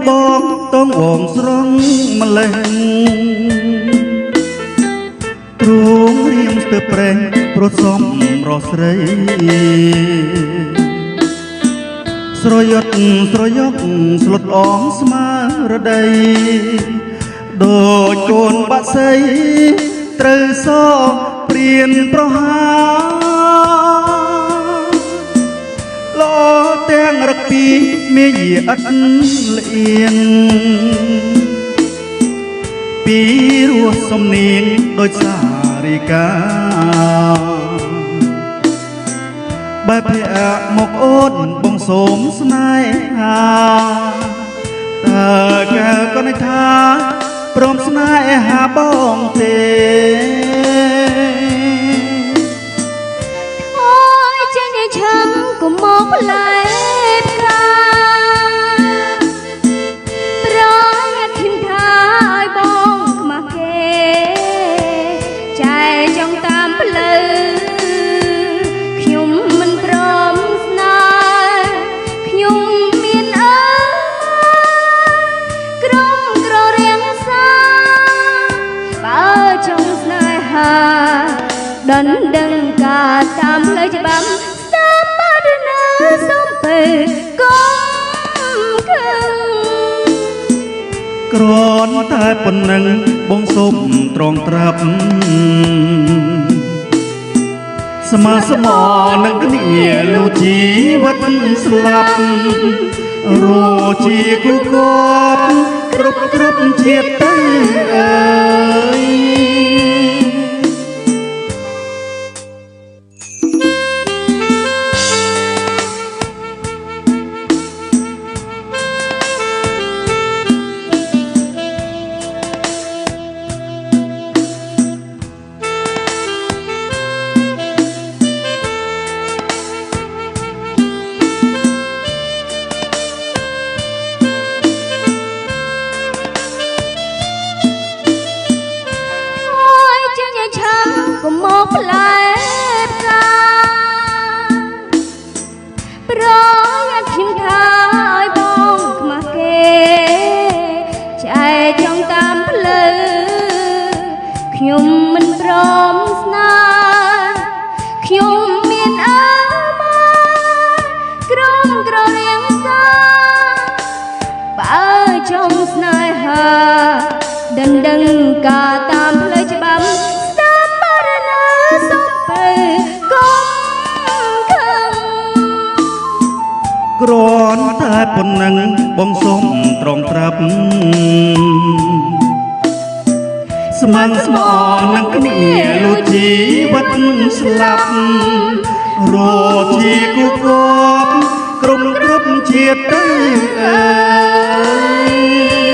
បងต้องវងស្រង់ម្លេះទ្រូងរៀងស្ទើប្រេងប្រសំរស់ស្រីស្រយុតស្រយុកស្លុតអងស្មារតីដូចកូនបាក់សីត្រូវសព្រៀនប្រហាលោទាំងរកពីមាយាអត់លៀងពីរសសំនៀងដូចសារិកាបែបភ័ក្រមកអូនបងសូមស្នេហាតើកែក៏នឹកថាព្រមស្នេហាបងទេអូយចេញឆឹងក៏មកផ្លែផ្កាប្រងឃឹមថាឲ្យបងខ្មាស់គេចែចង់តាមផ្លូវខ្ញុំមិនព្រមស្នេហ៍ខ្ញុំមានអើក្រុមក្ររៀងសាបើចង់ស្នេហាដណ្ដឹងការតាមផ្លូវច្បាប់តាមបារណាសុំពេលកុំខឹងគ្រាន់តែប៉ុណ្ណឹងបងសូមត្រង់ត្រាប់ស្មើស្មោនឹងគ្នាលុះជីវិតស្លាប់រជាគូកបគ្រប់ជាតិទៅអើយក៏មកផ្លែផ្កាប្រងខ្ញុំថាឲ្យបងខ្មាស់គេចែចង់តាមផ្លូវខ្ញុំមិនព្រមស្នេហ៍ខ្ញុំមានអើមកក្រុមក្ររៀងសាបើចង់ស្នេហាដណ្ដឹងការតាមផ្លូវច្បាប់គ្រាន់តែប៉ុណ្ណឹងបងសូមត្រង់ត្រាប់ស្មានស្មោនឹងគ្នាលុះជីវិតស្លាប់រជាគូកបគ្រប់ជាតិទៅអើយ